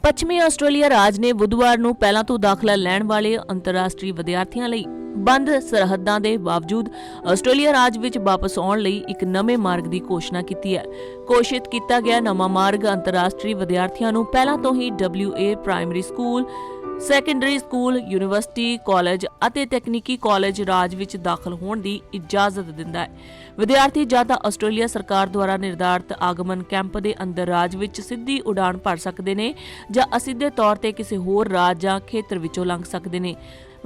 ਪੱਛਮੀ ਆਸਟ੍ਰੇਲੀਆ ਰਾਜ ਨੇ ਬੁੱਧਵਾਰ ਨੂੰ ਪਹਿਲਾਂ ਤੋਂ ਦਾਖਲਾ ਲੈਣ ਵਾਲੇ ਅੰਤਰਰਾਸ਼ਟਰੀ ਵਿਦਿਆਰਥੀਆਂ ਲਈ ਬੰਦ ਸਰਹੱਦਾਂ ਦੇ ਬਾਵਜੂਦ ਆਸਟ੍ਰੇਲੀਆ ਰਾਜ ਵਿੱਚ ਵਾਪਸ ਆਉਣ ਲਈ ਇੱਕ ਨਵੇਂ ਮਾਰਗ ਦੀ ਘੋਸ਼ਣਾ ਕੀਤੀ ਹੈ। ਘੋਸ਼ਿਤ ਕੀਤਾ ਗਿਆ ਨਵਾਂ ਮਾਰਗ ਅੰਤਰਰਾਸ਼ਟਰੀ ਵਿਦਿਆਰਥੀਆਂ ਨੂੰ ਪਹਿਲਾਂ ਤੋਂ ਹੀ WA primary school, secondary school, university, college ਅਤੇ ਤਕਨੀਕੀ ਕਾਲਜ ਰਾਜ ਵਿੱਚ ਦਾਖਲ ਹੋਣ ਦੀ ਇਜਾਜ਼ਤ ਦਿੰਦਾ ਹੈ। ਵਿਦਿਆਰਥੀ ਜਾਂ ਤਾਂ ਆਸਟ੍ਰੇਲੀਆ ਸਰਕਾਰ ਦੁਆਰਾ ਨਿਰਧਾਰਤ ਆਗਮਨ ਕੈਂਪ ਦੇ ਅੰਦਰ ਰਾਜ ਵਿੱਚ ਸਿੱਧੀ ਉਡਾਣ ਭਰ ਸਕਦੇ ਨੇ ਜਾਂ ਅਸਿੱਧੇ ਤੌਰ ਤੇ ਕਿਸੇ ਹੋਰ ਰਾਜ ਜਾਂ ਖੇਤਰ ਵਿੱਚੋਂ ਲੰਘ ਸਕਦੇ ਨੇ।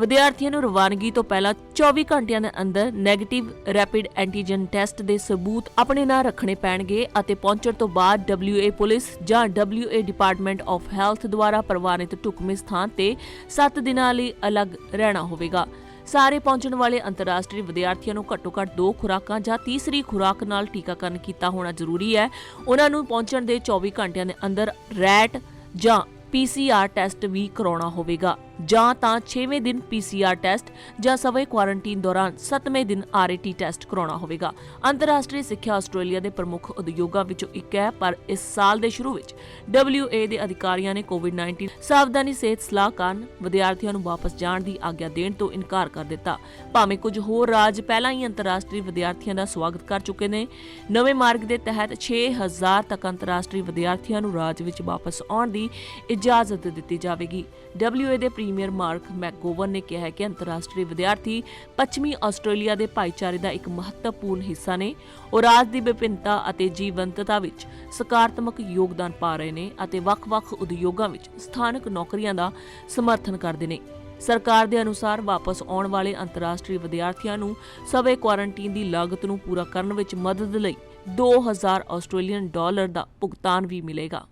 ਵਿਦਿਆਰਥੀਆਂ ਨੂੰ ਰਵਾਨਗੀ ਤੋਂ ਪਹਿਲਾਂ 24 ਘੰਟਿਆਂ ਦੇ ਅੰਦਰ ਨੈਗੇਟਿਵ ਰੈਪਿਡ ਐਂਟੀਜਨ ਟੈਸਟ ਦੇ ਸਬੂਤ ਆਪਣੇ ਨਾਲ ਰੱਖਣੇ ਪੈਣਗੇ ਅਤੇ ਪਹੁੰਚਣ ਤੋਂ ਬਾਅਦ WA ਪੁਲਿਸ ਜਾਂ WA ਡਿਪਾਰਟਮੈਂਟ ਆਫ ਹੈਲਥ ਦੁਆਰਾ ਪ੍ਰਵਾਨਿਤ ਢੁਕਵੇਂ ਸਥਾਨ ਤੇ 7 ਦਿਨਾਂ ਲਈ ਅਲੱਗ ਰਹਿਣਾ ਹੋਵੇਗਾ। ਸਾਰੇ ਪਹੁੰਚਣ ਵਾਲੇ ਅੰਤਰਰਾਸ਼ਟਰੀ ਵਿਦਿਆਰਥੀਆਂ ਨੂੰ ਘੱਟੋ-ਘੱਟ 2 ਖੁਰਾਕਾਂ ਜਾਂ ਤੀਸਰੀ ਖੁਰਾਕ ਨਾਲ ਟੀਕਾਕਰਨ ਕੀਤਾ ਹੋਣਾ ਜ਼ਰੂਰੀ ਹੈ। ਉਹਨਾਂ ਨੂੰ ਪਹੁੰਚਣ ਦੇ 24 ਘੰਟਿਆਂ ਦੇ ਅੰਦਰ ਰੈਟ ਜਾਂ PCR ਟੈਸਟ ਵੀ ਕਰਾਉਣਾ ਹੋਵੇਗਾ ਜਾਂ ਤਾਂ 6ਵੇਂ ਦਿਨ PCR ਟੈਸਟ ਜਾਂ ਸਵੈ ਕੁਆਰੰਟੀਨ ਦੌਰਾਨ 7ਵੇਂ ਦਿਨ RAT ਟੈਸਟ ਕਰਾਉਣਾ ਹੋਵੇਗਾ। ਅੰਤਰਰਾਸ਼ਟਰੀ ਸਿੱਖਿਆ ਆਸਟ੍ਰੇਲੀਆ ਦੇ ਪ੍ਰਮੁੱਖ ਉਦਯੋਗਾਂ ਵਿੱਚੋਂ ਇੱਕ ਹੈ, ਪਰ ਇਸ ਸਾਲ ਦੇ ਸ਼ੁਰੂ ਵਿੱਚ WA ਦੇ ਅਧਿਕਾਰੀਆਂ ਨੇ COVID-19 ਸਾਵਧਾਨੀ ਸਿਹਤ ਸਲਾਹ ਕਾਰਨ ਵਿਦਿਆਰਥੀਆਂ ਨੂੰ ਵਾਪਸ ਜਾਣ ਦੀ ਆਗਿਆ ਦੇਣ ਤੋਂ ਇਨਕਾਰ ਕਰ ਦਿੱਤਾ। ਭਾਵੇਂ ਕੁਝ ਹੋਰ ਰਾਜ ਪਹਿਲਾਂ ਹੀ ਅੰਤਰਰਾਸ਼ਟਰੀ ਵਿਦਿਆਰਥੀਆਂ ਦਾ ਸਵਾਗਤ ਕਰ ਚੁੱਕੇ ਨੇ। ਨਵੇਂ ਮਾਰਗ ਦੇ ਤਹਿਤ 6000 ਤੱਕ ਅੰਤਰਰਾਸ਼ਟਰੀ ਵਿਦਿਆਰਥੀਆਂ ਨੂੰ ਰਾਜ ਵਿੱਚ ਵਾਪਸ ਆਉਣ ਦੀ ਇਜਾਜ਼ਤ ਦਿੱਤੀ ਜਾਵੇਗੀ। WA ਦੇ ਪ੍ਰੀਮੀਅਰ ਮਾਰਕ ਮੈਕਗੋਵਨ ਨੇ ਕਿਹਾ ਕਿ ਅੰਤਰਰਾਸ਼ਟਰੀ ਵਿਦਿਆਰਥੀ ਪੱਛਮੀ ਆਸਟ੍ਰੇਲੀਆ ਦੇ ਭਾਈਚਾਰੇ ਦਾ ਇੱਕ ਮਹੱਤਵਪੂਰਨ ਹਿੱਸਾ ਨੇ। ਉਹ ਰਾਜ ਦੀ ਵਿਭਿੰਨਤਾ ਅਤੇ ਜੀਵੰਤਤਾ ਵਿੱਚ ਸਕਾਰਾਤਮਕ ਯੋਗਦਾਨ ਪਾ ਰਹੇ ਨੇ ਅਤੇ ਵੱਖ-ਵੱਖ ਉਦਯੋਗਾਂ ਵਿੱਚ ਸਥਾਨਕ ਨੌਕਰੀਆਂ ਦਾ ਸਮਰਥਨ ਕਰਦੇ ਨੇ। ਸਰਕਾਰ ਦੇ ਅਨੁਸਾਰ ਵਾਪਸ ਆਉਣ ਵਾਲੇ ਅੰਤਰਰਾਸ਼ਟਰੀ ਵਿਦਿਆਰਥੀਆਂ ਨੂੰ ਸਵੈ ਕੁਆਰੰਟੀਨ ਦੀ ਲਾਗਤ ਨੂੰ ਪੂਰਾ ਕਰਨ ਵਿੱਚ ਮਦਦ ਲਈ $2000 ਦਾ ਭੁਗਤਾਨ ਵੀ ਮਿਲੇਗਾ।